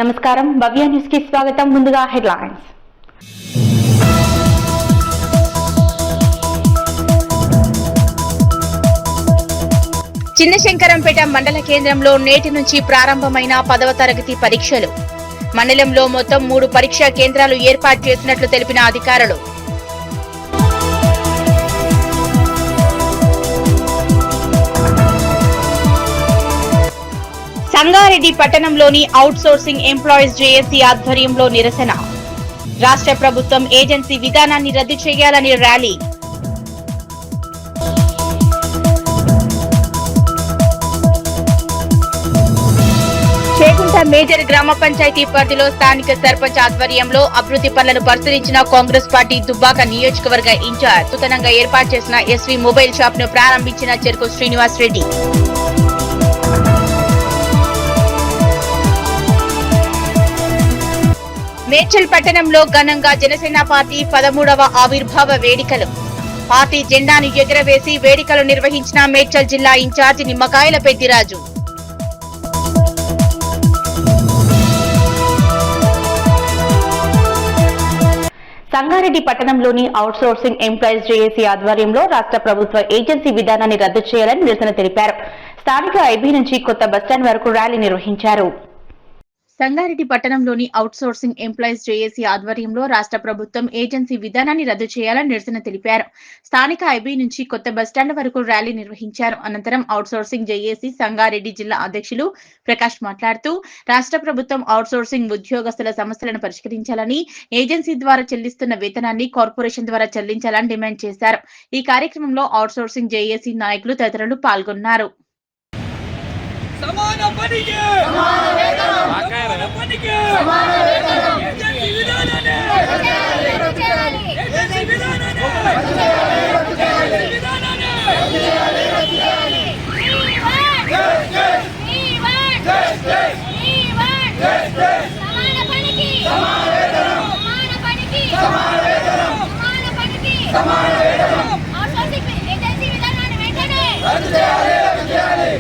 నమస్కారం భవ్య న్యూస్ కి స్వాగతం. ముందుగా హెడ్లైన్స్. చిన్నశంకరంపేట మండల కేంద్రంలో నేటి నుంచి ప్రారంభమైన 10వ తరగతి పరీక్షలు. మండలంలో మొత్తం 3 పరీక్షా కేంద్రాలు ఏర్పాటు చేసినట్లు తెలిపిన అధికారులు. సంగారెడ్డి పట్టణంలోని అవుట్ సోర్సింగ్ ఎంప్లాయీస్ జేఏసీ ఆధ్వర్యంలో నిరసన. రాష్ట్ర ప్రభుత్వం ఏజెన్సీ విధానాన్ని రద్దు చేయాలని ర్యాలీ. చేగుంట మేజర్ గ్రామ పంచాయతీ పరిధిలో స్థానిక సర్పంచ్ ఆధ్వర్యంలో అభివృద్ధి పనులను పరిశీలించిన కాంగ్రెస్ పార్టీ దుబ్బాక నియోజకవర్గ ఇన్ఛార్జ్. నూతనంగా ఏర్పాటు చేసిన ఎస్వీ మొబైల్ షాప్ ను ప్రారంభించిన చెరుకు శ్రీనివాస్ రెడ్డి. మేడ్చల్ పట్టణంలో ఘనంగా జనసేన పార్టీ 13వ ఆవిర్భావ వేడుకలు. పార్టీ జెండాను ఎగురవేసి వేడుకలు నిర్వహించిన మేడ్చల్ జిల్లా ఇన్ఛార్జి నిమ్మకాయల పెద్దిరాజు. సంగారెడ్డి పట్టణంలోని అవుట్ సోర్సింగ్ ఎంప్లాయీస్ జేఏసీ ఆధ్వర్యంలో రాష్ట్ర ప్రభుత్వ ఏజెన్సీ విధానాన్ని రద్దు చేయాలని నిరసన తెలిపారు. స్థానిక ఐబీ నుంచి కొత్త బస్టాండ్ వరకు ర్యాలీ నిర్వహించారు. సంగారెడ్డి పట్టణంలోని అవుట్ సోర్సింగ్ ఎంప్లాయీస్ జేఏసీ ఆధ్వర్యంలో రాష్ట్ర ప్రభుత్వం ఏజెన్సీ విధానాన్ని రద్దు చేయాలని నిరసన తెలిపారు. స్థానిక ఐబీ నుంచి కొత్త బస్టాండ్ వరకు ర్యాలీ నిర్వహించారు. అనంతరం అవుట్ సోర్సింగ్ జేఏసీ సంగారెడ్డి జిల్లా అధ్యక్షులు ప్రకాష్ మాట్లాడుతూ రాష్ట్ర ప్రభుత్వం అవుట్ సోర్సింగ్ ఉద్యోగస్తుల సమస్యలను పరిష్కరించాలని, ఏజెన్సీ ద్వారా చెల్లిస్తున్న వేతనాన్ని కార్పొరేషన్ ద్వారా చెల్లించాలని డిమాండ్ చేశారు. ఈ కార్యక్రమంలో అవుట్ సోర్సింగ్ జేఏసీ నాయకులు తదితరులు పాల్గొన్నారు. సమాన పనికి సమాన వేతనం, సమాన పనికి సమాన వేతనం, ఏజెన్సీ విధానాన్ని రద్దు చేయాలి, ఏజెన్సీ విధానాన్ని రద్దు చేయాలి, ఏజెన్సీ విధానాన్ని రద్దు చేయాలి, రద్దు చేయాలి. సమాన పనికి సమాన వేతనం, సమాన పనికి సమాన వేతనం, సమాన పనికి సమాన వేతనం, అవుట్సోర్సింగ్ ఏజెన్సీ విధానాన్ని వెంటనే రద్దు చేయాలి, రద్దు చేయాలి.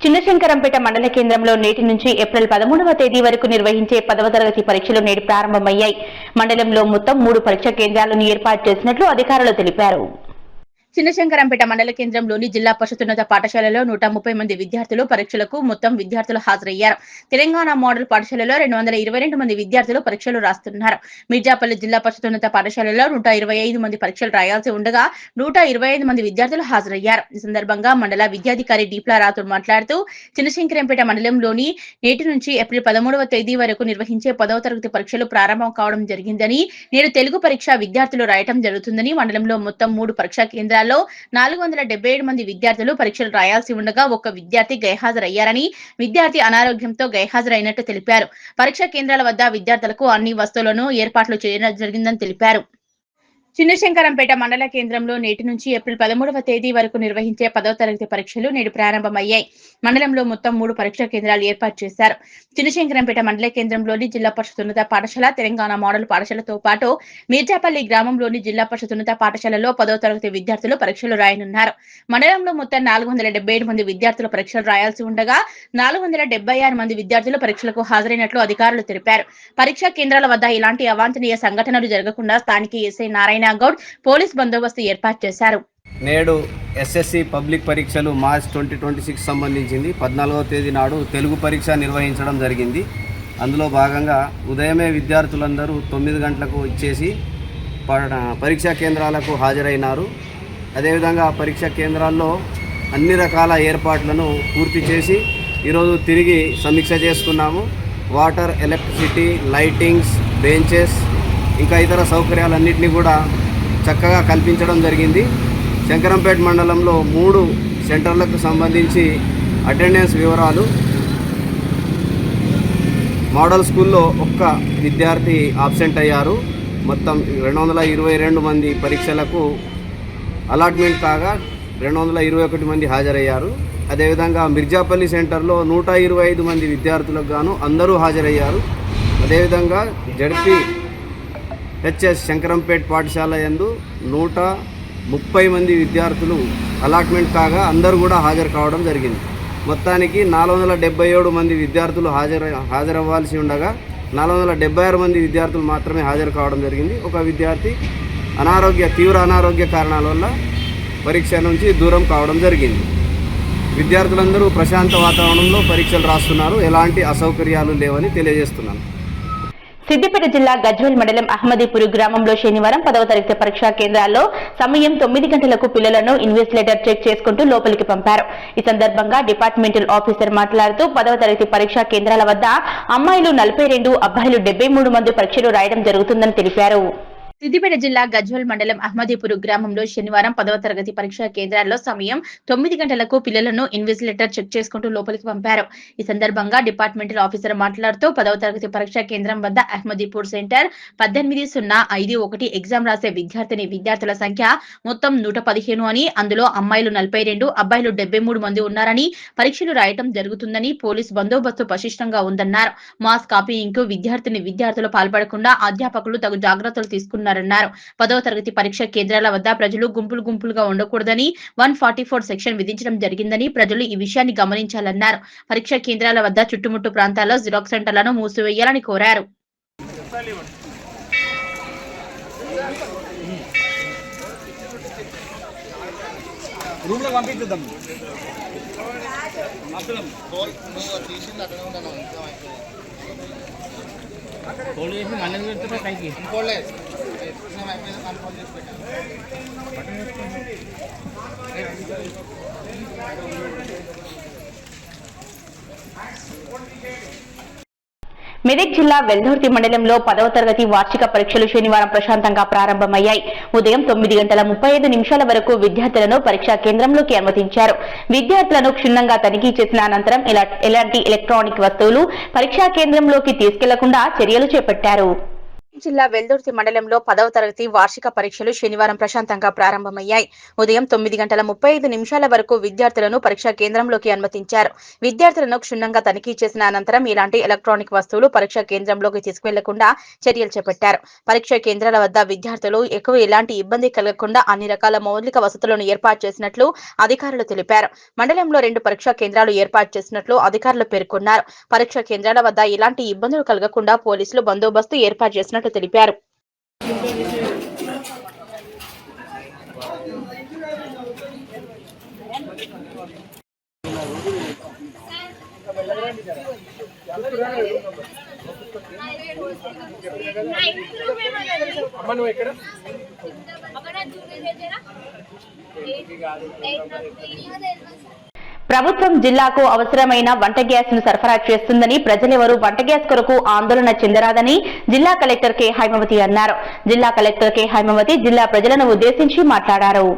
చిన్నశంకరంపేట మండల కేంద్రంలో నేటి నుంచి ఏప్రిల్ 13వ తేదీ వరకు నిర్వహించే 10వ తరగతి పరీక్షలు నేడు ప్రారంభమయ్యాయి. మండలంలో మొత్తం 3 పరీక్షా కేంద్రాలను ఏర్పాటు చేసినట్లు అధికారులు తెలిపారు. చిన్నశంకరంపేట మండల కేంద్రంలోని జిల్లా పరిషత్ పాఠశాలలో 130 మంది విద్యార్థులు పరీక్షలకు మొత్తం విద్యార్థులు హాజరయ్యారు. తెలంగాణ మోడల్ పాఠశాలలో 222 మంది విద్యార్థులు పరీక్షలు రాస్తున్నారు. మిర్జాపల్లి జిల్లా పరిషత్ పాఠశాలలో 125 మంది పరీక్షలు రాయాల్సి ఉండగా 125 మంది విద్యార్థులు హాజరయ్యారు. ఈ సందర్భంగా మండల విద్యాధికారి డీప్లా రాథోడ్ మాట్లాడుతూ చిన్నశంకరంపేట మండలంలోని నేటి నుంచి ఏప్రిల్ 13వ తేదీ వరకు నిర్వహించే 10వ తరగతి పరీక్షలు ప్రారంభం కావడం జరిగిందని, నేడు తెలుగు పరీక్ష విద్యార్థులు రాయటం జరుగుతుందని, మండలంలో మొత్తం 3 పరీక్షా కేంద్రాలు 477 మంది విద్యార్థులు పరీక్షలు రాయాల్సి ఉండగా 1 విద్యార్థి గైహాజరయ్యారని, విద్యార్థి అనారోగ్యంతో గైహాజరైనట్టు తెలిపారు. పరీక్షా కేంద్రాల వద్ద విద్యార్థులకు అన్ని వస్తువులను ఏర్పాట్లు చేయడం జరిగిందని తెలిపారు. చిన్నశంకరంపేట మండల కేంద్రంలో నేటి నుంచి ఏప్రిల్ 13వ తేదీ వరకు నిర్వహించే 10వ తరగతి పరీక్షలు నేడు ప్రారంభమయ్యాయి. మండలంలో మొత్తం 3 పరీక్షా కేంద్రాలు ఏర్పాటు చేశారు. చిన్నశంకరంపేట మండల కేంద్రంలోని జిల్లా పరిషత్ ఉన్నత పాఠశాల, తెలంగాణ మోడల్ పాఠశాలతో పాటు మీర్జాపల్లి గ్రామంలోని జిల్లా పరిషత్ ఉన్నత పాఠశాలలో 10వ తరగతి విద్యార్థులు పరీక్షలు రాయనున్నారు. మండలంలో మొత్తం 477 మంది విద్యార్థులు పరీక్షలు రాయాల్సి ఉండగా 476 మంది విద్యార్థులు పరీక్షలకు హాజరైనట్లు అధికారులు తెలిపారు. పరీక్షా కేంద్రాల వద్ద ఇలాంటి అవాంఛనీయ సంఘటనలు జరగకుండా స్థానిక ఎస్ఐ నారాయణ గౌడ్ పోలీస్ బందోబస్తు ఏర్పాటు చేశారు. నేడు ఎస్ఎస్సి పబ్లిక్ పరీక్షలు మార్చ్ 2026 సంబంధించింది 14వ తేదీ నాడు తెలుగు పరీక్ష నిర్వహించడం జరిగింది. అందులో భాగంగా ఉదయమే విద్యార్థులందరూ 9 గంటలకు ఇచ్చేసి పరీక్షా కేంద్రాలకు హాజరైనారు. అదేవిధంగా పరీక్షా కేంద్రాల్లో అన్ని రకాల ఏర్పాట్లను పూర్తి చేసి ఈరోజు తిరిగి సమీక్ష చేసుకున్నాము. వాటర్, ఎలక్ట్రిసిటీ, లైటింగ్స్, బెంచెస్ ఇంకా ఇతర సౌకర్యాలన్నింటినీ కూడా చక్కగా కల్పించడం జరిగింది. శంకరంపేట మండలంలో 3 సెంటర్లకు సంబంధించి అటెండెన్స్ వివరాలు. మోడల్ స్కూల్లో 1 విద్యార్థి ఆబ్సెంట్ అయ్యారు. మొత్తం 222 మంది పరీక్షలకు అలాట్మెంట్ కాగా 221 మంది హాజరయ్యారు. అదేవిధంగా మిర్జాపల్లి సెంటర్లో 125 మంది విద్యార్థులకు గాను అందరూ హాజరయ్యారు. అదేవిధంగా జడ్పీ హెచ్ఎస్ శంకరంపేట్ పాఠశాల యందు 130 మంది విద్యార్థులు అలాట్మెంట్ కాగా అందరూ కూడా హాజరు కావడం జరిగింది. మొత్తానికి 477 మంది విద్యార్థులు హాజరవ్వాల్సి ఉండగా 476 మంది విద్యార్థులు మాత్రమే హాజరు కావడం జరిగింది. ఒక విద్యార్థి తీవ్ర అనారోగ్య కారణాల వల్ల పరీక్ష నుంచి దూరం కావడం జరిగింది. విద్యార్థులందరూ ప్రశాంత వాతావరణంలో పరీక్షలు రాస్తున్నారు. ఎలాంటి అసౌకర్యాలు లేవని తెలియజేస్తున్నాను. సిద్దిపేట జిల్లా గజ్వేల్ మండలం అహ్మదీపూర్ గ్రామంలో శనివారం 10వ తరగతి పరీక్షా కేంద్రాల్లో సమయం 9 గంటలకు పిల్లలను ఇన్విజిలేటర్ చెక్ చేసుకుంటూ లోపలికి పంపారు. ఈ సందర్భంగా డిపార్ట్మెంటల్ ఆఫీసర్ మాట్లాడుతూ 10వ తరగతి పరీక్షా కేంద్రాల వద్ద అమ్మాయిలు 42, అబ్బాయిలు 73 మంది పరీక్షలు రాయడం జరుగుతుందని తెలిపారు. సిద్దిపేట జిల్లా గజ్వేల్ మండలం అహ్మదీపూర్ గ్రామంలో శనివారం 10వ తరగతి పరీక్షా కేంద్రాల్లో సమయం 9 గంటలకు పిల్లలను ఇన్విజిలేటర్ చెక్ చేసుకుంటూ లోపలికి పంపారు. ఈ సందర్భంగా డిపార్ట్మెంటల్ ఆఫీసర్ మాట్లాడుతూ 10వ తరగతి పరీక్షా కేంద్రం వద్ద అహ్మదీపూర్ సెంటర్ 18,051 ఎగ్జామ్ రాసే విద్యార్థుల సంఖ్య మొత్తం 115 అని, అందులో అమ్మాయిలు 42, అబ్బాయిలు 73 మంది ఉన్నారని, పరీక్షలు రాయటం జరుగుతుందని, పోలీసు బందోబస్తు పటిష్టంగా ఉందన్నారు. మాస్ కాపీయింగ్ కు విద్యార్థులు పాల్పడకుండా అధ్యాపకులు తగు జాగ్రత్తలు తీసుకున్నారు. 10వ తరగతి పరీక్ష కేంద్రాల వద్ద ప్రజలు గుంపులుగా ఉండకూడదని 144 సెక్షన్ విధించడం జరిగిందని, ప్రజలు ఈ విషయాన్ని గమనించాలన్నారు. పరీక్ష కేంద్రాల వద్ద చుట్టుముట్టు ప్రాంతాల్లో జిరాక్స్ సెంటర్లను మూసివేయాలని కోరారు. మెదక్ జిల్లా వెల్దుర్తి మండలంలో 10వ తరగతి వార్షిక పరీక్షలు శనివారం ప్రశాంతంగా ప్రారంభమయ్యాయి. ఉదయం 9:35 వరకు విద్యార్థులను పరీక్షా కేంద్రంలోకి అనుమతించారు. విద్యార్థులను క్షుణ్ణంగా తనిఖీ చేసిన అనంతరం ఎలాంటి ఎలక్ట్రానిక్ వస్తువులు పరీక్షా కేంద్రంలోకి తీసుకెళ్లకుండా చర్యలు చేపట్టారు. జిల్లా వెల్దుర్తి మండలంలో 10వ తరగతి వార్షిక పరీక్షలు శనివారం ప్రశాంతంగా ప్రారంభమయ్యాయి. ఉదయం 9:35 వరకు విద్యార్థులను పరీక్షా కేంద్రంలోకి అనుమతించారు. విద్యార్థులను క్షుణ్ణంగా తనిఖీ చేసిన అనంతరం ఇలాంటి ఎలక్ట్రానిక్ వస్తువులు పరీక్షా కేంద్రంలోకి తీసుకువెళ్లకుండా చర్యలు చేపట్టారు. పరీక్షా కేంద్రాల వద్ద విద్యార్థులు ఎలాంటి ఇబ్బంది కలగకుండా అన్ని రకాల మౌలిక వసతులను ఏర్పాటు చేసినట్లు అధికారులు తెలిపారు. మండలంలో 2 పరీక్షా కేంద్రాలు ఏర్పాటు చేసినట్లు అధికారులు పేర్కొన్నారు. పరీక్షా కేంద్రాల వద్ద ఎలాంటి ఇబ్బందులు కలగకుండా పోలీసులు బందోబస్తు ఏర్పాటు చేసినట్లు తెలిపారు. ప్రభుత్వం జిల్లాకు అవసరమైన వంట గ్యాస్ ను సరఫరా చేస్తుందని, ప్రజలెవరూ వంట గ్యాస్ కొరకు ఆందోళన చెందరాదని జిల్లా కలెక్టర్ కె హైమవతి అన్నారు. జిల్లా కలెక్టర్ కె హైమవతి జిల్లా ప్రజలను ఉద్దేశించి మాట్లాడారు.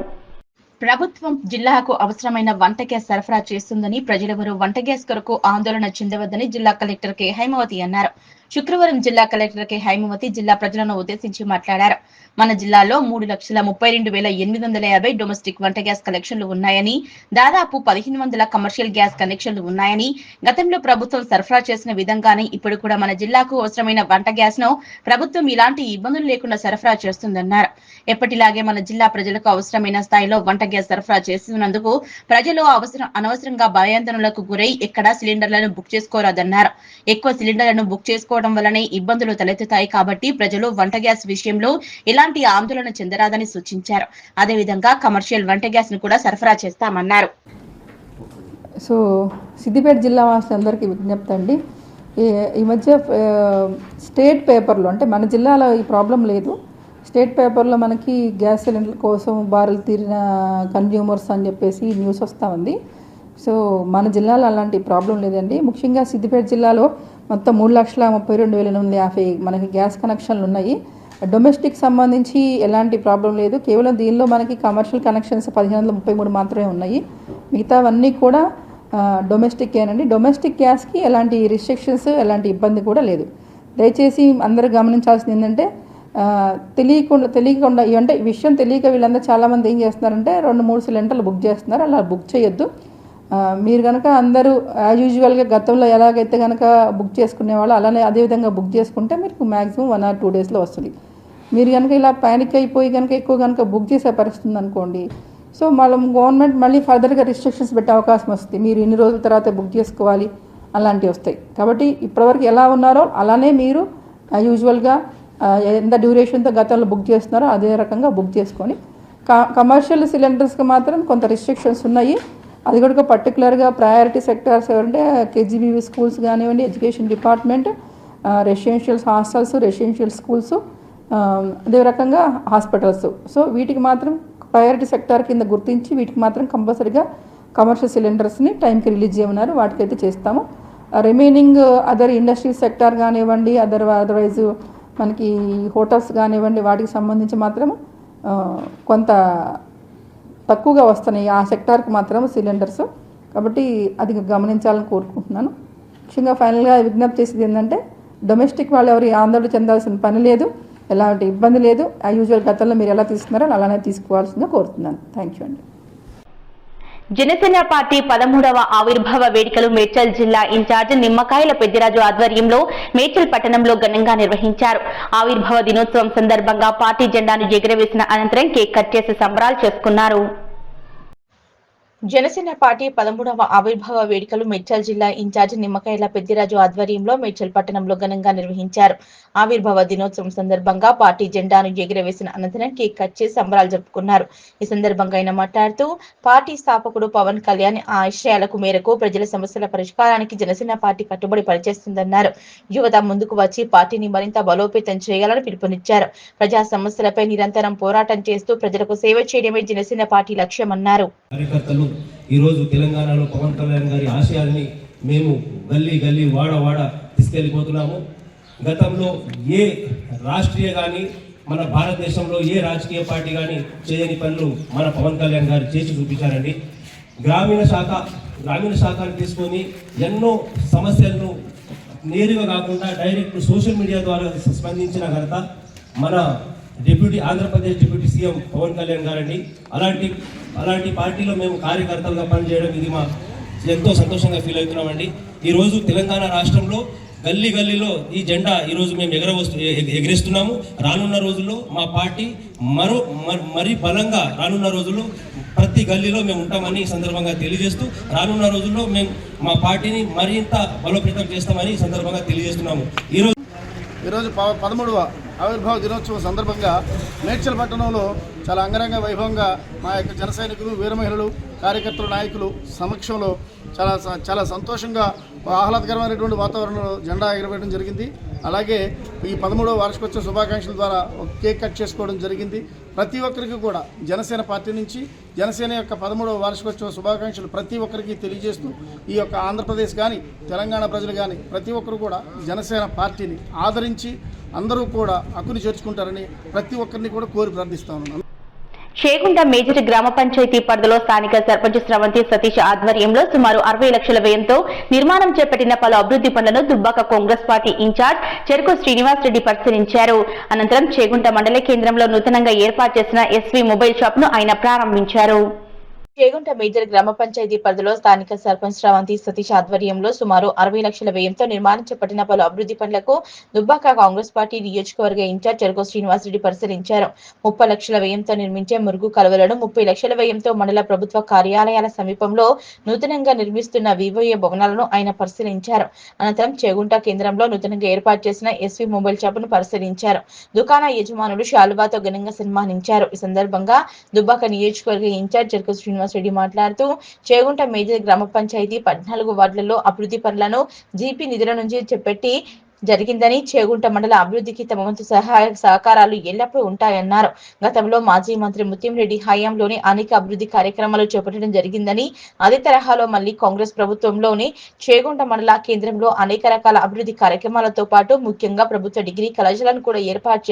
ప్రభుత్వం జిల్లాకు అవసరమైన వంట గ్యాస్ సరఫరా చేస్తుందని, ప్రజలెవరూ వంట గ్యాస్ కొరకు ఆందోళన చెందవద్దని జిల్లా కలెక్టర్ కె హైమవతి అన్నారు. శుక్రవారం జిల్లా కలెక్టర్ కె హైమవతి జిల్లా ప్రజలను ఉద్దేశించి మాట్లాడారు. మన జిల్లాలో 3,32,850 డొమెస్టిక్ వంట గ్యాస్ కనెక్షన్లు ఉన్నాయని, దాదాపు 1,500 కమర్షియల్ గ్యాస్ కనెక్షన్లు ఉన్నాయని, గతంలో ప్రభుత్వం సరఫరా చేసిన విధంగానే ఇప్పుడు కూడా మన జిల్లాకు అవసరమైన వంట గ్యాస్ ను ప్రభుత్వం ఇలాంటి ఇబ్బందులు లేకుండా సరఫరా చేస్తుందన్నారు. ఎప్పటిలాగే మన జిల్లా ప్రజలకు అవసరమైన స్థాయిలో వంట గ్యాస్ సరఫరా చేస్తున్నందుకు ప్రజలు అనవసరంగా భయాందోళనలకు గురై ఎక్కడా సిలిండర్లను బుక్ చేసుకోరాదన్నారు. ఎక్కువ సిలిండర్లను బుక్ చేసుకోవడం వల్లనే ఇబ్బందులు తలెత్తుతాయి కాబట్టి ప్రజలు వంట గ్యాస్ విషయంలో ఎలాంటి ఆందోళన చెందరాదని సూచించారు. అదేవిధంగా కమర్షియల్ వంట గ్యాస్ ను కూడా సరఫరా చేస్తామన్నారు. సో సిద్దిపేట జిల్లా వాసులందరికీ విజ్ఞప్తి అండి, ఈ మధ్య స్టేట్ పేపర్లో, అంటే మన జిల్లాలో ఈ ప్రాబ్లం లేదు, స్టేట్ పేపర్లో మనకి గ్యాస్ సిలిండర్ కోసం బారులు తీరిన కన్జ్యూమర్స్ అని చెప్పేసి న్యూస్ వస్తూ ఉంది. సో మన జిల్లాలో అలాంటి ప్రాబ్లం లేదండి. ముఖ్యంగా సిద్దిపేట జిల్లాలో మొత్తం 3,32,850 మనకి గ్యాస్ కనెక్షన్లు ఉన్నాయి. డొమెస్టిక్ సంబంధించి ఎలాంటి ప్రాబ్లం లేదు. కేవలం దీనిలో మనకి కమర్షియల్ కనెక్షన్స్ 1,533 మాత్రమే ఉన్నాయి. మిగతావన్నీ కూడా డొమెస్టిక్ ఏనండి. డొమెస్టిక్ గ్యాస్కి ఎలాంటి రిస్ట్రిక్షన్స్, ఎలాంటి ఇబ్బంది కూడా లేదు. దయచేసి అందరూ గమనించాల్సింది ఏంటంటే, తెలియకుండా అంటే విషయం తెలియక వీళ్ళందరూ చాలామంది ఏం చేస్తున్నారంటే 2-3 సిలిండర్లు బుక్ చేస్తున్నారు. అలా బుక్ చేయొద్దు. మీరు కనుక అందరూ యాజ్ యూజువల్గా గతంలో ఎలాగైతే కనుక బుక్ చేసుకునేవాళ్ళు అలానే అదేవిధంగా బుక్ చేసుకుంటే మీకు మ్యాక్సిమం 1 or 2 డేస్లో వస్తుంది. మీరు కనుక ఇలా పానిక్ అయిపోయి కనుక ఎక్కువ కనుక బుక్ చేసే పరిస్థితి అనుకోండి, సో మనం గవర్నమెంట్ మళ్ళీ ఫర్దర్గా రిస్ట్రిక్షన్స్ పెట్టే అవకాశం వస్తుంది. మీరు ఇన్ని రోజుల తర్వాత బుక్ చేసుకోవాలి అలాంటివి వస్తాయి. కాబట్టి ఇప్పటివరకు ఎలా ఉన్నారో అలానే మీరు యూజువల్గా ఎంత డ్యూరేషన్తో గతంలో బుక్ చేస్తున్నారో అదే రకంగా బుక్ చేసుకొని, కమర్షియల్ సిలిండర్స్కి మాత్రం కొంత రిస్ట్రిక్షన్స్ ఉన్నాయి. అది కూడా పర్టికులర్గా ప్రయారిటీ సెక్టార్స్ ఎవరంటే కేజీబీవీ స్కూల్స్ కానివ్వండి, education department, residential hostels, residential schools, అదే రకంగా హాస్పిటల్స్. సో వీటికి మాత్రం ప్రయారిటీ సెక్టార్ కింద గుర్తించి వీటికి మాత్రం కంపల్సరీగా కమర్షియల్ సిలిండర్స్ని టైంకి రిలీజ్ చేయమన్నారు. వాటికైతే చేస్తాము. రిమైనింగ్ అదర్ ఇండస్ట్రీ సెక్టార్ కానివ్వండి, అదర్వైజ్ మనకి హోటల్స్ కానివ్వండి, వాటికి సంబంధించి మాత్రం కొంత తక్కువగా వస్తున్నాయి ఆ సెక్టార్కి మాత్రం సిలిండర్స్. కాబట్టి అది గమనించాలని కోరుకుంటున్నాను. ముఖ్యంగా ఫైనల్గా విజ్ఞప్తి చేసేది ఏంటంటే, డొమెస్టిక్ వాళ్ళు ఎవరు ఆందోళన చెందాల్సిన పని లేదు, ఎలాంటి ఇబ్బంది లేదు. ఆ యూజువల్ గతంలో మీరు ఎలా తీసుకున్నారో అలానే తీసుకోవాల్సిందిగా కోరుతున్నాను. థ్యాంక్ యూ అండి. జనసేన పార్టీ 13వ ఆవిర్భావ వేడుకలు మేడ్చల్ జిల్లా ఇన్ఛార్జ్ నిమ్మకాయల పెద్దిరాజు ఆధ్వర్యంలో మేడ్చల్ పట్టణంలో ఘనంగా నిర్వహించారు. ఆవిర్భావ దినోత్సవం సందర్భంగా పార్టీ జెండాను ఎగురవేసిన అనంతరం కేక్ కట్ చేసి సంబరాలు చేసుకున్నారు. జనసేన పార్టీ 13వ ఆవిర్భావ వేడుకలు మేడ్చల్ జిల్లా ఇన్ఛార్జ్ నిమ్మకాయల పెద్దిరాజు ఆధ్వర్యంలో మేడ్చల్ పట్టణంలో ఘనంగా నిర్వహించారు. ఆవిర్భావ దినోత్సవం సందర్భంగా పార్టీ జెండాను ఎగురవేసిన అనంతరం కేక్ కట్ చేసి సంబరాలు జరుపుకున్నారు. ఈ సందర్భంగా ఆయన మాట్లాడుతూ, పార్టీ స్థాపకుడు పవన్ కళ్యాణ్ ఆశయాలకు మేరకు ప్రజల సమస్యల పరిష్కారానికి జనసేన పార్టీ కట్టుబడి పనిచేస్తుందన్నారు. యువత ముందుకు వచ్చి పార్టీని మరింత బలోపేతం చేయాలని పిలుపునిచ్చారు. ప్రజా సమస్యలపై నిరంతరం పోరాటం చేస్తూ ప్రజలకు సేవ చేయడమే జనసేన పార్టీ లక్ష్యమన్నారు. ఈరోజు తెలంగాణలో పవన్ కళ్యాణ్ గారి ఆశయాల్ని మేము గల్లీ గల్లీ వాడ వాడ తీసుకెళ్ళిపోతున్నాము. గతంలో ఏ రాష్ట్రీయ కానీ మన భారతదేశంలో ఏ రాజకీయ పార్టీ కానీ చేయని పనులు మన పవన్ కళ్యాణ్ గారు చేసి చూపించారండి. గ్రామీణ శాఖను తీసుకొని ఎన్నో సమస్యలను నేరుగా కాకుండా డైరెక్ట్ సోషల్ మీడియా ద్వారా స్పందించిన ఘనత మన ఆంధ్రప్రదేశ్ డిప్యూటీ సీఎం పవన్ కళ్యాణ్ గారండి. అలాంటి పార్టీలో మేము కార్యకర్తలుగా పనిచేయడం ఇది మా ఎంతో సంతోషంగా ఫీల్ అవుతున్నామండి. ఈరోజు తెలంగాణ రాష్ట్రంలో గల్లీ గల్లీలో ఈ జెండా ఈరోజు మేము ఎగరేస్తున్నాము. రానున్న రోజుల్లో మా పార్టీ మరీ బలంగా రానున్న రోజుల్లో ప్రతి గల్లీలో మేము ఉంటామని ఈ సందర్భంగా తెలియజేస్తూ, రానున్న రోజుల్లో మేము మా పార్టీని మరింత బలోపేతం చేస్తామని ఈ సందర్భంగా తెలియజేస్తున్నాము. ఈరోజు 13వ ఆవిర్భావ దినోత్సవం సందర్భంగా మేడ్చల్ పట్టణంలో చాలా అంగరంగ వైభవంగా మా యొక్క జన సైనికులు, వీర మహిళలు, కార్యకర్తలు, నాయకులు సమక్షంలో చాలా సంతోషంగా ఆహ్లాదకరమైనటువంటి వాతావరణంలో జెండా ఎగరవేయడం జరిగింది. అలాగే ఈ 13వ వార్షికోత్సవ శుభాకాంక్షల ద్వారా ఒక కేక్ కట్ చేసుకోవడం జరిగింది. ప్రతి ఒక్కరికి కూడా జనసేన పార్టీ నుంచి జనసేన యొక్క 13వ వార్షికోత్సవ శుభాకాంక్షలు ప్రతి ఒక్కరికి తెలియజేస్తూ, ఈ యొక్క ఆంధ్రప్రదేశ్ కానీ తెలంగాణ ప్రజలు కానీ ప్రతి ఒక్కరు కూడా జనసేన పార్టీని ఆదరించి అందరూ కూడా హక్కుని చేర్చుకుంటారని ప్రతి ఒక్కరిని కూడా కోరి ప్రార్థిస్తా ఉన్నాను. చేగుంట మేజర్ గ్రామ పంచాయతీ పరిధిలో స్థానిక సర్పంచ్ స్రవంతి సతీష్ ఆధ్వర్యంలో సుమారు 60 లక్షల వ్యయంతో నిర్మాణం చేపట్టిన పలు అభివృద్ధి పనులను దుబ్బాక కాంగ్రెస్ పార్టీ ఇన్ఛార్జ్ చెరుకు శ్రీనివాస్ రెడ్డి పరిశీలించారు. అనంతరం చేగుంట మండల కేంద్రంలో నూతనంగా ఏర్పాటు చేసిన ఎస్వీ మొబైల్ షాప్ ను ఆయన ప్రారంభించారు. చేగుంట మేజర్ గ్రామ పంచాయతీ పరిధిలో స్థానిక సర్పంచ్ స్రవంతి సతీష్ ఆధ్వర్యంలో సుమారు 60 లక్షల వ్యయంతో నిర్మాణం చేపట్టిన పలు అభివృద్ధి పనులకు దుబ్బాక కాంగ్రెస్ పార్టీ నియోజకవర్గ ఇన్ఛార్జ్ చెరుకు శ్రీనివాస్ రెడ్డి పరిశీలించారు. 30 లక్షల వ్యయంతో నిర్మించే మురుగు కలువలను, 30 లక్షల వ్యయంతో మండల ప్రభుత్వ కార్యాలయాల సమీపంలో నూతనంగా నిర్మిస్తున్న వివోఏ భవనాలను ఆయన పరిశీలించారు. అనంతరం చేగుంట కేంద్రంలో నూతనంగా ఏర్పాటు చేసిన ఎస్వీ మొబైల్ షాపును పరిశీలించారు. దుకాణ యజమానులు శాలువాతో ఘనంగా సన్మానించారు. ఈ సందర్భంగా దుబ్బాక నియోజకవర్గ ఇన్ఛార్జ్ చెరుకు శ్రీనివాస్ రెడ్డి మాట్లాడుతూ, చేగుంట మేజర్ గ్రామ పంచాయతీ 14 వార్డులలో అభివృద్ధి పనులను జీపీ నిధుల నుంచి చేపట్టి జరిగిందని, చేగుంట మండల అభివృద్ధికి తమ వంతు సహాయ సహకారాలు ఎల్లప్పుడూ ఉంటాయన్నారు. గతంలో మాజీ మంత్రి ముత్యంరెడ్డి హయాంలోని అనేక అభివృద్ధి కార్యక్రమాలు చేపట్టడం జరిగిందని, అదే తరహాలో మళ్లీ కాంగ్రెస్ ప్రభుత్వంలోని చేగుంట మండల కేంద్రంలో అనేక రకాల అభివృద్ధి కార్యక్రమాలతో పాటు ముఖ్యంగా ప్రభుత్వ డిగ్రీ కళాశాలను కూడా ఏర్పాటు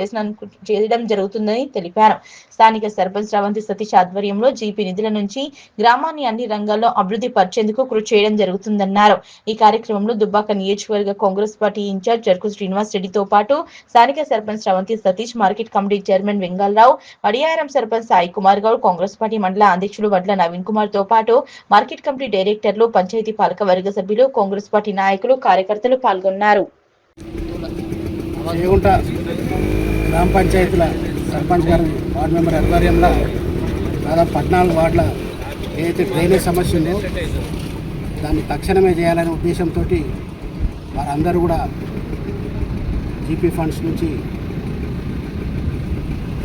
చేయడం జరుగుతుందని తెలిపారు. స్థానిక సర్పంచ్ స్రవంతి సతీష్ ఆధ్వర్యంలో జీపీ నిధుల నుంచి గ్రామాన్ని అన్ని రంగాల్లో అభివృద్ధి పరిచేందుకు కృషి చేయడం జరుగుతుందన్నారు. ఈ కార్యక్రమంలో దుబ్బాక నియోజకవర్గ కాంగ్రెస్ పార్టీ ఇన్ఛార్జ్ చెరుకు శ్రీనివాస్ రెడ్డితో పాటు స్థానిక sarpanch Sravanthi Satish, market committee chairman Vengalarao, Vadiyaram sarpanch Sai Kumar Goud, Congress party మండల అధ్యక్షులు వడ్ల నవీన్ కుమార్ తో పాటు మార్కెట్ కమిటీ డైరెక్టర్లు, పంచాయతీ పాలక వర్గ సభ్యులు, కాంగ్రెస్ పార్టీ నాయకులు, కార్యకర్తలు పాల్గొన్నారు. చేగుంట గ్రామ పంచాయతీల సర్పంచ్ గారి వార్డు మెంబర్ ఆధ్వర్యంలో దాదాపు 14 వార్డుల ఏదైతే డ్రైనేజ్ సమస్య ఉందో దాన్ని తక్షణమే చేయాలనే ఉద్దేశంతో వారందరూ కూడా జీపీ ఫండ్స్ నుంచి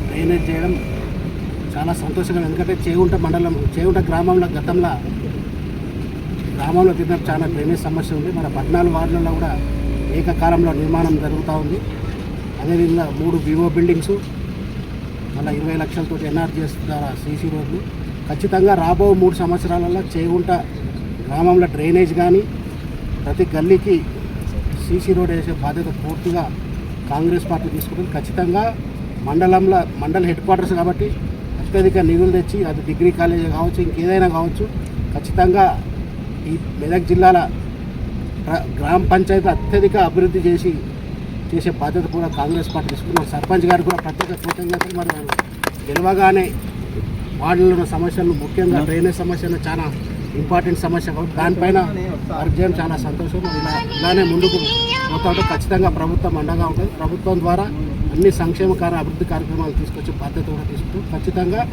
డ్రైనేజ్ చేయడం చాలా సంతోషంగా. ఎందుకంటే చేగుంట గ్రామంలో గతంలో తిరిగిన చాలా డ్రైనేజ్ సమస్య ఉంది. మన 14 వార్డులలో కూడా ఏకకాలంలో నిర్మాణం జరుగుతూ ఉంది. అదేవిధంగా 3 వివో బిల్డింగ్స్, మళ్ళీ 20 లక్షలతో ఎన్ఆర్జీఎస్ ద్వారా సీసీ రోడ్లు. ఖచ్చితంగా రాబో 3 సంవత్సరాలలో చేగుంట గ్రామంలో డ్రైనేజ్ కానీ ప్రతి గల్లీకి సీసీ రోడ్ వేసే బాధ్యత పూర్తిగా కాంగ్రెస్ పార్టీ తీసుకుంటుంది. ఖచ్చితంగా మండల హెడ్ క్వార్టర్స్ కాబట్టి అత్యధిక నిధులు తెచ్చి, అది డిగ్రీ కాలేజీ కావచ్చు, ఇంకేదైనా కావచ్చు, ఖచ్చితంగా ఈ మెదక్ జిల్లాల గ్రామ పంచాయతీ అత్యధిక అభివృద్ధి చేసే బాధ్యత కూడా కాంగ్రెస్ పార్టీ తీసుకున్నాం. సర్పంచ్ గారు కూడా ప్రత్యేక కృతజ్ఞతలు. మరి గెలవగానే వార్డులో ఉన్న సమస్యలను, ముఖ్యంగా డ్రైనేజ్ సమస్యను చాలా ఇంపార్టెంట్ సమస్య కాబట్టి దానిపైన వర్క్ చేయడం చాలా సంతోషం. ఇలానే ముందుకు పోతుంటే ఖచ్చితంగా ప్రభుత్వం అండగా ఉంటుంది. ప్రభుత్వం ద్వారా అన్ని సంక్షేమ అభివృద్ధి కార్యక్రమాలు తీసుకొచ్చే బాధ్యత కూడా తీసుకుంటూ ఖచ్చితంగా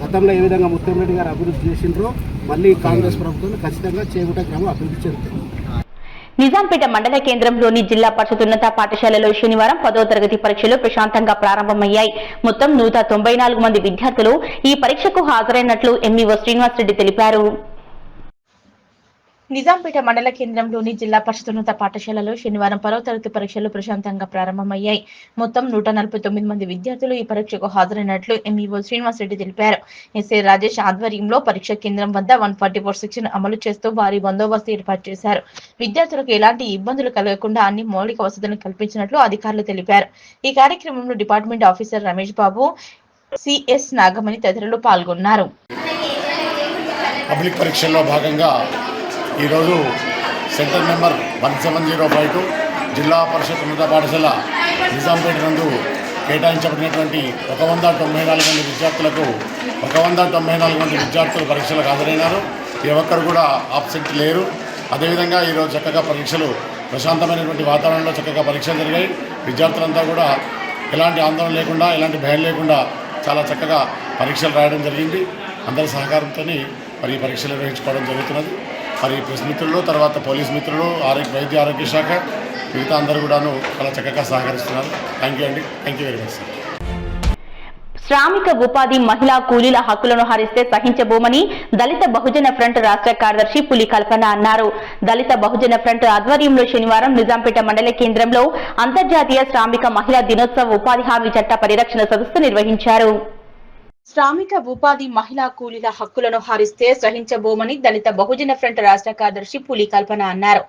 గతంలో ఏ విధంగా ముత్తంరెడ్డి గారు అభివృద్ధి చేసిండ్రో మళ్ళీ కాంగ్రెస్ ప్రభుత్వం ఖచ్చితంగా చేగుంట గ్రామం అభివృద్ధి చెందుతుంది. నిజాంపేట మండల కేంద్రంలోని జిల్లా పరిషత్ ఉన్నత పాఠశాలలో శనివారం 10వ తరగతి పరీక్షలు ప్రశాంతంగా ప్రారంభమయ్యాయి. మొత్తం 194 మంది విద్యార్థులు ఈ పరీక్షకు హాజరైనట్లు ఎంఈఓ శ్రీనివాసరెడ్డి తెలిపారు. నిజాంపేట మండల కేంద్రంలోని జిల్లా పరిషత్ ఉన్నత పాఠశాలలో శనివారం 10వ తరగతి పరీక్షలు ప్రశాంతంగా ప్రారంభమయ్యాయి. మొత్తం 149 మంది విద్యార్థులు ఈ పరీక్షకు హాజరైనట్లు ఎంఈఓ శ్రీనివాసరెడ్డి తెలిపారు. ఎస్ఐ రాజేష్ ఆధ్వర్యంలో పరీక్ష కేంద్రం వద్ద 144 సెక్షన్ అమలు చేస్తూ భారీ బందోబస్తు ఏర్పాటు చేశారు. విద్యార్థులకు ఎలాంటి ఇబ్బందులు కలగకుండా అన్ని మౌలిక వసతులను కల్పించినట్లు అధికారులు తెలిపారు. ఈ కార్యక్రమంలో department officer Ramesh Babu, CS Nagamani తదితరులు పాల్గొన్నారు. పబ్లిక్ పరీక్షల్లో భాగంగా ఈరోజు సెంటర్ నెంబర్ 17052 జిల్లా పరిషత్ ఉన్నత పాఠశాల నిజాంపేట నందు కేటాయించబడినటువంటి 194 మంది విద్యార్థులకు 194 మంది విద్యార్థులు పరీక్షలకు హాజరైనారు. ఏ ఒక్కరు కూడా ఆబ్సెంట్ లేరు. అదేవిధంగా ఈరోజు చక్కగా పరీక్షలు ప్రశాంతమైనటువంటి వాతావరణంలో చక్కగా పరీక్షలు జరిగాయి. విద్యార్థులంతా కూడా ఎలాంటి ఆందోళన లేకుండా, ఎలాంటి భయం లేకుండా చాలా చక్కగా పరీక్షలు రాయడం జరిగింది. అందరి సహకారంతో మరి ఈ పరీక్షలు నిర్వహించుకోవడం జరుగుతున్నది. మరి ప్రెస్ మిత్రులు, తర్వాత పోలీస్ మిత్రులు, వైద్య ఆరోగ్య శాఖ, మిగతా అందరూ కూడాను చాలా చక్కగా సహకరిస్తున్నారు. థ్యాంక్ యూ అండి. Thank you very much sir. శ్రామిక ఉపాధి మహిళా కూలీల హక్కులను హరిస్తే సహించబోమని దళిత బహుజన ఫ్రంట్ రాష్ట్ర కార్యదర్శి పులి కల్పన అన్నారు. దళిత బహుజన ఫ్రంట్ ఆధ్వర్యంలో శనివారం నిజాంపేట మండల కేంద్రంలో అంతర్జాతీయ శ్రామిక మహిళా దినోత్సవ ఉపాధి హామీ చట్ట పరిరక్షణ సదస్సు నిర్వహించారు. శ్రామిక ఉపాధి మహిళా కూలీల హక్కులను హరిస్తే సహించబోమని దళిత బహుజన ఫ్రంట్ రాష్ట్ర కార్యదర్శి పులి కల్పన అన్నారు.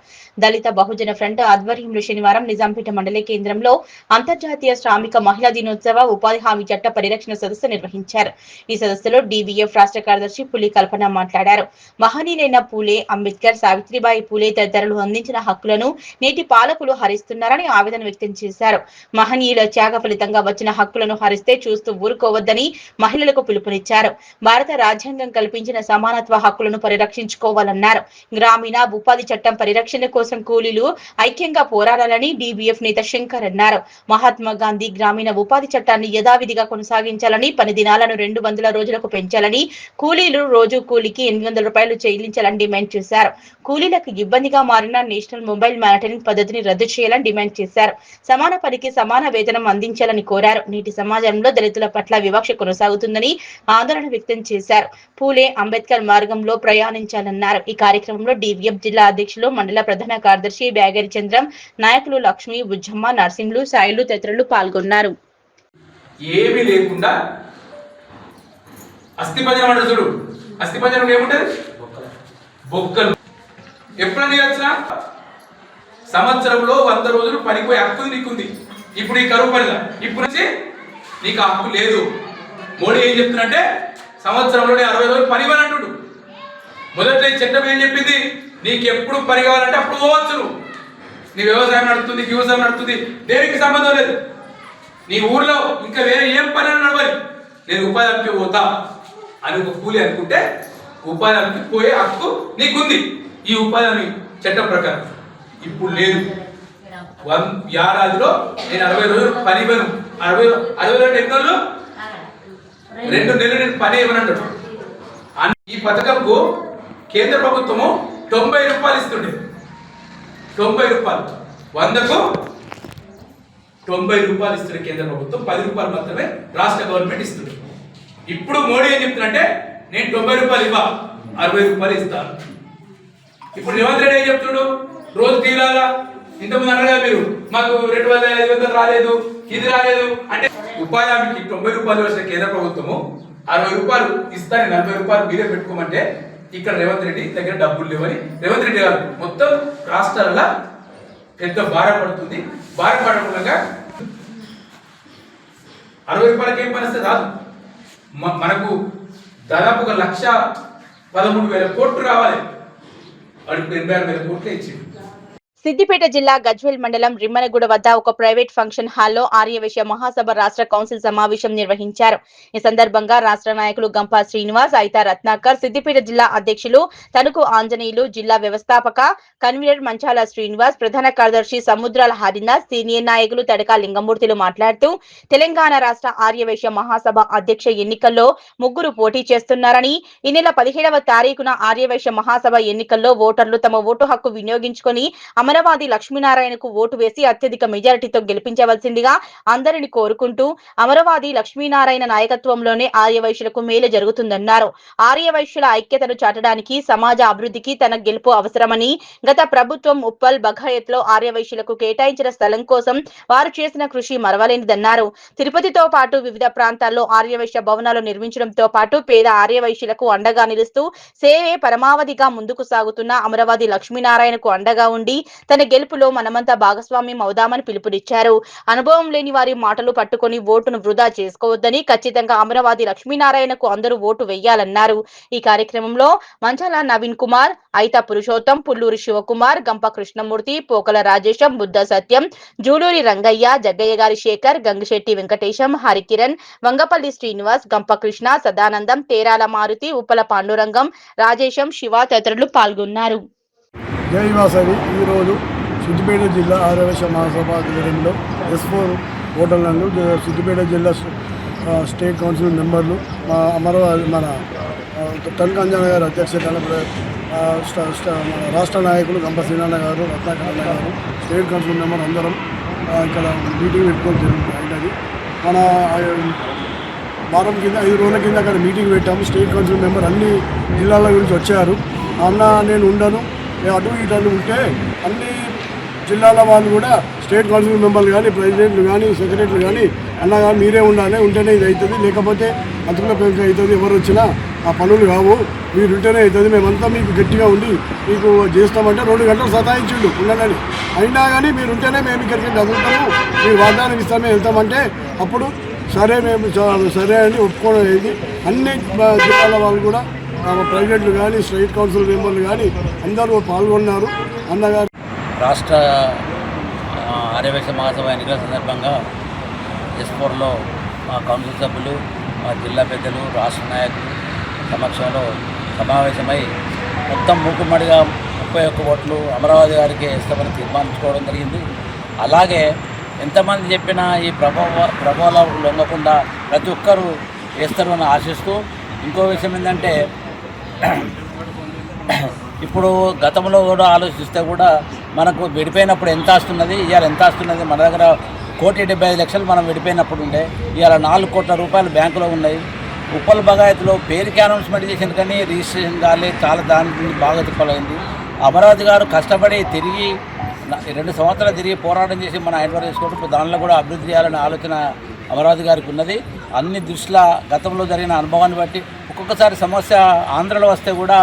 దళిత బహుజన ఫ్రంట్ ఆధ్వర్యంలో శనివారం నిజాంపేట మండల కేంద్రంలో అంతర్జాతీయ శ్రామిక మహిళా దినోత్సవ ఉపాధి హామీ చట్ట పరిరక్షణ సదస్సు నిర్వహించారు. ఈ సదస్సులో డివిఎఫ్ రాష్ట్ర కార్యదర్శి పులి కల్పన మాట్లాడారు. మహనీయులైన పూలే, అంబేద్కర్, సావిత్రిబాయి పూలే తదితరులు అందించిన హక్కులను నేటి పాలకులు హరిస్తున్నారని ఆవేదన వ్యక్తం చేశారు. మహనీయుల త్యాగ ఫలితంగా వచ్చిన హక్కులను హరిస్తే చూస్తూ ఊరుకోవద్దని మహిళలకు పిలుపునిచ్చారు. భారత రాజ్యాంగం కల్పించిన సమానత్వ హక్కులను పరిరక్షించుకోవాలన్నారు. గ్రామీణ ఉపాధి చట్టం పరిరక్షణ కోసం కూలీలు ఐక్యంగా పోరాడాలని డిబిఎఫ్ నేత శంకర్ అన్నారు. మహాత్మా గాంధీ గ్రామీణ ఉపాధి చట్టాన్ని యథావిధిగా కొనసాగించాలని, పని దినాలను 200 రోజులకు పెంచాలని, కూలీలు రోజు కూలీకి 800 రూపాయలు చెల్లించాలని డిమాండ్ చేశారు. కూలీలకు ఇబ్బందిగా మారిన నేషనల్ మొబైల్ మానిటరింగ్ పద్ధతిని రద్దు చేయాలని డిమాండ్ చేశారు. సమాన పనికి సమాన వేతనం అందించాలని కోరారు. నేటి సమాజంలో దళితుల పట్ల వివక్ష కొనసాగుతుందని ఆందోళన వ్యక్తం చేశారు. పూలే, అంబేద్కర్ మార్గంలో ప్రయాణించాలన్నారు. ఈ కార్యక్రమంలో డివిఎఫ్ జిల్లా అధ్యక్షులు, మండల ప్రధాన కార్యదర్శి బ్యాగరి చంద్రం, నాయకులు లక్ష్మి, బుజ్జమ్మ, నర్సింహులు, సాయిలు తదితరులు పాల్గొన్నారు. ఏమీ లేకుండా అస్థిపంజరం అంటే చూడు, అస్థిపంజరం ఏముంటది? బొక్కలు. ఎప్పుడైనా వచ్చినా సంవత్సరంలో 100 రోజులు పనిపోయే హక్కు నీకుంది. ఇప్పుడు ఈ కరువు పనిలా ఇప్పుడు నుంచి నీకు ఆ హక్కు లేదు. మోడీ ఏం చెప్తున్నంటే సంవత్సరంలో 60 రోజులు పని అంటుడు. మొదట్లో ఈ చట్టం ఏం చెప్పింది? నీకు ఎప్పుడు పని కావాలంటే అప్పుడు పోవచ్చు. నీ వ్యవసాయం నడుస్తుంది, వ్యవసాయం నడుస్తుంది, దేనికి సంబంధం లేదు. నీ ఊర్లో ఇంకా వేరే ఏం పని నడవాలి, నేను ఉపాధి హామీకి పోతా అని ఒక కూలి అనుకుంటే ఉపాధి హామీకి పోయే హక్కు నీకుంది ఈ ఉపాధి హామీ చట్టం ప్రకారం. ఇప్పుడు లేదు. ఏడాదిలో నేను 60 రోజులు పని ఇవ్వను. 60 రోజులు ఎన్ని రోజులు? 2 నెలలు నేను పని ఇవ్వనంటాడు. ఈ పథకంకు కేంద్ర ప్రభుత్వము 90 రూపాయలు ఇస్తుండే. 90 రూపాయలు, 100కు 90 రూపాయలు ఇస్తుంది కేంద్ర ప్రభుత్వం, 10 రూపాయలు మాత్రమే రాష్ట్ర గవర్నమెంట్ ఇస్తుంది. ఇప్పుడు మోడీ ఏం చెప్తున్నంటే నేను 90 రూపాయలు ఇవ్వ, 60 రూపాయలు ఇస్తాను. ఇప్పుడు రేవంత్ రెడ్డి ఏం చెప్తున్నాడు? రోజు తీరాలా, ఇంతకుముందు అన్నారు మీరు మాకు 2,500 రాలేదు, ఇది రాలేదు అంటే. ఉపాధి హామీకి 90 రూపాయలు వచ్చిన కేంద్ర ప్రభుత్వము 60 రూపాయలు ఇస్తాను, 40 రూపాయలు మీరే పెట్టుకోమంటే ఇక్కడ రేవంత్ రెడ్డి దగ్గర డబ్బులు లేవని రేవంత్ రెడ్డి గారు మొత్తం రాష్ట్రాల పెద్ద భారం పడుతుంది. భారం పడకుండా 60 రూపాయలకి ఏం పని వస్తే రాదు. మనకు దాదాపు 1,13,000 కోట్లు రావాలి. వాడికి 86,000 కోట్లే ఇచ్చింది. సిద్దిపేట జిల్లా గజ్వేల్ మండలం రిమ్మనగూడ వద్ద ఒక ప్రైవేట్ ఫంక్షన్ హాల్లో ఆర్యవైశ్య మహాసభ రాష్ట్ర కౌన్సిల్ సమావేశం నిర్వహించారు. ఈ సందర్భంగా రాష్ట్ర నాయకులు గంపా శ్రీనివాస్, ఐతా రత్నాకర్, సిద్దిపేట జిల్లా అధ్యక్షులు తణుకు ఆంజనేయులు, జిల్లా వ్యవస్థాపక కన్వీనర్ మంచాల శ్రీనివాస్, ప్రధాన కార్యదర్శి సముద్రాల హరినాథ్, సీనియర్ నాయకులు తడకా లింగమూర్తిలు మాట్లాడుతూ తెలంగాణ రాష్ట్ర ఆర్యవైశ్య మహాసభ అధ్యక్ష ఎన్నికల్లో 3 పోటీ చేస్తున్నారని, ఈ నెల 17వ తారీఖున ఆర్యవైశ్య మహాసభ ఎన్నికల్లో ఓటర్లు తమ ఓటు హక్కు వినియోగించుకొని అమరవాది లక్ష్మీనారాయణకు ఓటు వేసి అత్యధిక మెజారిటీతో గెలిపించవలసిందిగా అందరిని కోరుకుంటూ అమరవాది లక్ష్మీనారాయణ నాయకత్వంలోనే ఆర్యవైశ్యులకు మేలు జరుగుతుందన్నారు. ఆర్యవైశ్యుల ఐక్యతను చాటడానికి, సమాజ అభివృద్ధికి తన గెలుపు అవసరమని, గత ప్రభుత్వం ఉప్పల్ బఘాయత్లో ఆర్యవైశ్యులకు కేటాయించిన స్థలం కోసం వారు చేసిన కృషి మరవలేనిదన్నారు. తిరుపతితో పాటు వివిధ ప్రాంతాల్లో ఆర్యవైశ్య భవనాలు నిర్మించడంతో పాటు పేద ఆర్యవైశ్యులకు అండగా నిలుస్తూ సేవే పరమావధిగా ముందుకు సాగుతున్న అమరవాది లక్ష్మీనారాయణకు అండగా ఉండి తన గెలుపులో మనమంతా భాగస్వామ్యం అవుదామని పిలుపునిచ్చారు. అనుభవం లేని వారి మాటలు పట్టుకొని ఓటును వృధా చేసుకోవద్దని, ఖచ్చితంగా అమరవాది లక్ష్మీనారాయణకు అందరూ ఓటు వేయాలన్నారు. ఈ కార్యక్రమంలో మంచాల నవీన్ కుమార్, ఐతా పురుషోత్తం, పుల్లూరి శివకుమార్, గంప కృష్ణమూర్తి, పోకల రాజేశం, బుద్ధ సత్యం, జూలూరి రంగయ్య, జగ్గయ్య గారి శేఖర్, గంగిశెట్టి వెంకటేశం, హరికిరణ్, వంగపల్లి శ్రీనివాస్, గంప కృష్ణ, సదానందం, తేరాల మారుతి, ఉప్పల పాండురంగం, రాజేశం, శివ తదితరులు పాల్గొన్నారు. జై వాసవి. ఈరోజు సిద్దిపేట జిల్లా ఆర్యవైశ్య మహాసభ ఆధ్వర్యంలో S4 హోటళ్లను సిద్దిపేట జిల్లా స్టేట్ కౌన్సిల్ మెంబర్లు, మా అమరవాది మన తనకంజన గారు అధ్యక్షతన మన రాష్ట్ర నాయకులు గంప శ్రీనారాయణ గారు, రత్నాకరణ గారు, స్టేట్ కౌన్సిల్ మెంబర్ అందరం ఇక్కడ మీటింగ్ పెట్టుకొని జరుగుతుంది. మన వారం కింద 5 రోజుల కింద అక్కడ మీటింగ్ పెట్టాము. స్టేట్ కౌన్సిల్ మెంబర్ అన్ని జిల్లాల గురించి వచ్చారు. అన్న నేను ఉండను, అటు ఇటు ఉంటే అన్ని జిల్లాల వాళ్ళు కూడా స్టేట్ కౌన్సిల్ మెంబర్లు కానీ, ప్రెసిడెంట్లు కానీ, సెక్రటరీలు కానీ అన్న కానీ మీరే ఉండాలి, ఉంటేనే ఇది అవుతుంది, లేకపోతే అతుకుల పెంక అవుతుంది, ఎవరు వచ్చినా ఆ పనులు కావు, మీరు ఉంటేనే అవుతుంది, మేమంతా మీకు గట్టిగా ఉండి మీకు చేస్తామంటే 2 గంటలు సతాయించుండు ఉండదని. అయినా కానీ మీరు ఉంటేనే మేము ఇక్కడికి చదువుతాము, మీరు వాగ్దానం ఇస్తామే వెళ్తామంటే అప్పుడు సరే మేము సరే అని ఒప్పుకోవడం అయింది. అన్ని జిల్లాల వాళ్ళు కూడా ప్రెసిడెంట్లు కానీ, స్టేట్ కౌన్సిల్ మెంబర్లు కానీ అందరూ పాల్గొన్నారు. అన్నగారు రాష్ట్ర ఆర్యవైశ్య మహాసభ ఎన్నికల సందర్భంగా S4లో మా కౌన్సిల్ సభ్యులు, మా జిల్లా పెద్దలు, రాష్ట్ర నాయకులు సమక్షంలో సమావేశమై మొత్తం మూకుమ్మడిగా 31 ఓట్లు అమరావతి గారికి ఇస్తామని తీర్మానించుకోవడం జరిగింది. అలాగే ఎంతమంది చెప్పినా ఈ ప్రభావాలు లొంగకుండా ప్రతి ఒక్కరూ వేస్తారు అని ఆశిస్తూ, ఇంకో విషయం ఏంటంటే ఇప్పుడు గతంలో కూడా ఆలోచిస్తే కూడా మనకు విడిపోయినప్పుడు ఎంత వస్తున్నది, ఇవాళ ఎంత వస్తున్నది. మన దగ్గర 1,75,00,000 మనం విడిపోయినప్పుడు ఉండే, ఇవాళ 4 కోట్ల రూపాయలు బ్యాంకులో ఉన్నాయి. ఉప్పల్ బగాయత్లో పేరుకి అనౌన్స్మెంట్ చేసిన కానీ రిజిస్ట్రేషన్ కాలే, చాలా దాని బాగా తిప్పలైంది. అమరావతి గారు కష్టపడి తిరిగి 2 సంవత్సరాలు తిరిగి పోరాటం చేసి మన హైదరాబాద్ తీసుకుంటూ దానిలో కూడా అభివృద్ధి చేయాలనే ఆలోచన అమరావతి గారికి ఉన్నది. అన్ని దృష్టిలో గతంలో జరిగిన అనుభవాన్ని బట్టి ఒక్కొక్కసారి సమస్య ఆంధ్రలో వస్తే కూడా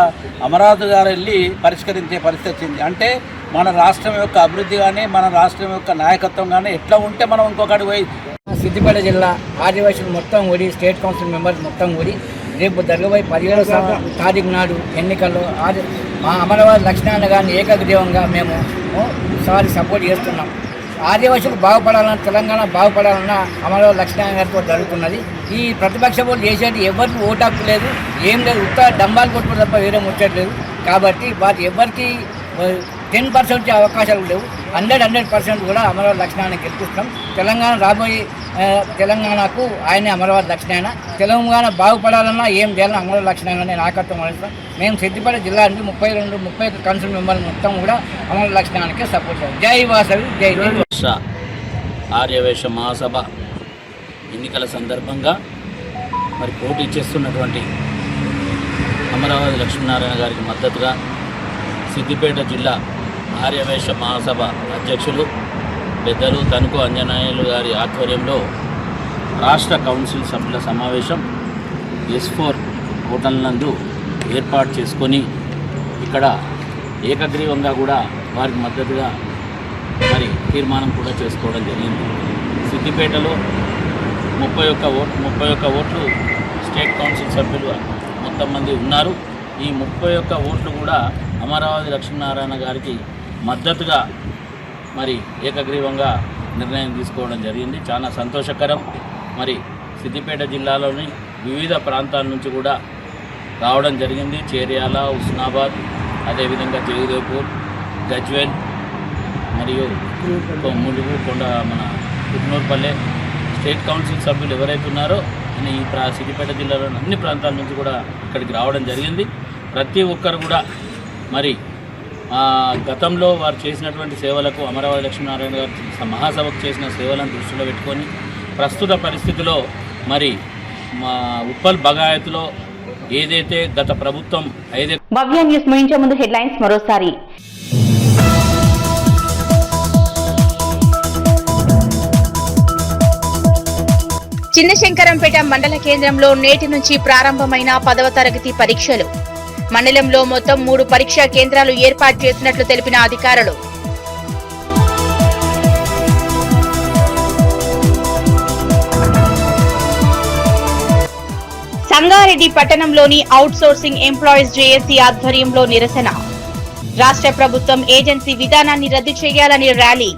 అమరావతి గారు వెళ్ళి పరిష్కరించే పరిస్థితి వచ్చింది. అంటే మన రాష్ట్రం యొక్క అభివృద్ధి కానీ, మన రాష్ట్రం యొక్క నాయకత్వం కానీ ఎట్లా ఉంటే మనం ఇంకొకటి పోయి. సిద్దిపేట జిల్లా ఆదివాసులు మొత్తం కూడి, స్టేట్ కౌన్సిల్ మెంబర్స్ మొత్తం కూడి రేపు జరగబోయే 17వ తారీఖు నాడు ఎన్నికల్లో మా అమరవాది లక్ష్మీనారాయణ గారిని ఏకగ్రీవంగా మేము ఈసారి సపోర్ట్ చేస్తున్నాం. ఆదివాసులు బాగుపడాలన్నా, తెలంగాణ బాగుపడాలన్నా అమరవాది లక్ష్మీనారాయణ గారితో జరుగుతున్నది. ఈ ప్రతిపక్ష ఓట్లు చేసేది ఎవరికి ఓటు హక్కు లేదు, ఏం లేదు, ఉత్త డంబాలు కొట్టుకోవడం తప్ప వేరే ముచ్చట్లేదు. కాబట్టి వాటి ఎవరికి 10% అవకాశాలు లేవు. 100% కూడా అమరవాది లక్ష్మణాన్ని గెలిపిస్తాం. తెలంగాణ రాబోయే తెలంగాణకు ఆయనే అమరవాది లక్ష్మణ. తెలంగాణ బాగుపడాలన్నా ఏం చేయాలన్నా అమరవాది లక్ష్మణాన్ని నాయకత్వం వహిస్తాం. మేము సిద్దిపేట జిల్లా నుంచి 31 కౌన్సిల్ మెంబర్లు మొత్తం కూడా అమరవాది లక్ష్మణానికి సపోర్ట్ చేస్తాం. జై వాసవి, జై జై. ఆర్యవైశ్య మహాసభ ఎన్నికల సందర్భంగా మరి పోటీ చేస్తున్నటువంటి అమరావతి లక్ష్మీనారాయణ గారికి మద్దతుగా సిద్దిపేట జిల్లా ఆర్యవైశ్య మహాసభ అధ్యక్షులు పెద్దలు తణుకు అంజనాయులు గారి ఆధ్వర్యంలో రాష్ట్ర కౌన్సిల్ సభ్యుల సమావేశం S4 హోటల్ నందు ఏర్పాటు చేసుకొని ఇక్కడ ఏకగ్రీవంగా కూడా వారికి మద్దతుగా మరి తీర్మానం కూడా చేసుకోవడం జరిగింది. సిద్దిపేటలో 31 ఓట్లు స్టేట్ కౌన్సిల్ సభ్యులు మొత్తం మంది ఉన్నారు. ఈ 31 ఓట్లు కూడా అమరావతి లక్ష్మీనారాయణ గారికి మద్దతుగా మరి ఏకగ్రీవంగా నిర్ణయం తీసుకోవడం జరిగింది. చాలా సంతోషకరం. మరి సిద్దిపేట జిల్లాలోని వివిధ ప్రాంతాల నుంచి కూడా రావడం జరిగింది. చేర్యాల, హుస్నాబాద్, అదేవిధంగా జగదేవ్పూర్, గజ్వేల్ మరియు ములుగు, మన కుట్నూరుపల్లె స్టేట్ కౌన్సిల్ సభ్యులు ఎవరైతే ఉన్నారో ఈ సిద్దిపేట జిల్లాలోని అన్ని ప్రాంతాల నుంచి కూడా ఇక్కడికి రావడం జరిగింది. ప్రతి ఒక్కరు కూడా మరి గతంలో వారు చేసినటువంటి సేవలకు అమరావతి లక్ష్మీనారాయణ గారు మహాసభకు చేసిన సేవలను దృష్టిలో పెట్టుకొని ప్రస్తుత పరిస్థితిలో మరి మా ఉప్పల్ బగాయత్లో ఏదైతే గత ప్రభుత్వం భవ్య న్యూస్ ముగించే ముందు హెడ్లైన్స్ మరోసారి. చిన్నశంకరంపేట మండల కేంద్రంలో నేటి నుంచి ప్రారంభమైన 10వ తరగతి పరీక్షలు. మండలంలో మొత్తం 3 పరీక్షా కేంద్రాలు ఏర్పాటు చేసినట్లు తెలిపిన అధికారులు. సంగారెడ్డి పట్టణంలోని అవుట్ సోర్సింగ్ ఎంప్లాయీస్ జేఏసీ ఆధ్వర్యంలో నిరసన. రాష్ట్ర ప్రభుత్వం ఏజెన్సీ విధానాన్ని రద్దు చేయాలని ర్యాలీ.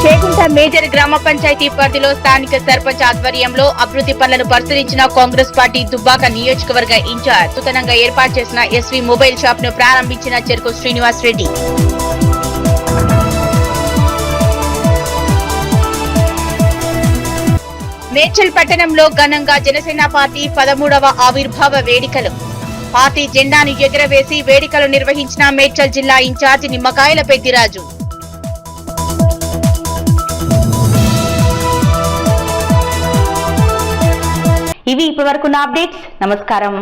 చేగుంట మేజర్ గ్రామ పంచాయతీ పరిధిలో స్థానిక సర్పంచ్ ఆధ్వర్యంలో అభివృద్ధి పనులను పరిశీలించిన కాంగ్రెస్ పార్టీ దుబ్బాక నియోజకవర్గ ఇన్ఛార్జ్. నూతనంగా ఏర్పాటు చేసిన ఎస్వీ మొబైల్ షాప్ ను ప్రారంభించిన చెరుకు శ్రీనివాస్ రెడ్డి. మేడ్చల్ పట్టణంలో ఘనంగా జనసేన పార్టీ 13వ ఆవిర్భావ వేడుకలు. పార్టీ జెండాను ఎగురవేసి వేడుకలు నిర్వహించిన మేడ్చల్ జిల్లా ఇన్ఛార్జ్ నిమ్మకాయల పెద్దిరాజు. ఇవి ఇప్పటివరకున్న అప్డేట్స్. నమస్కారం.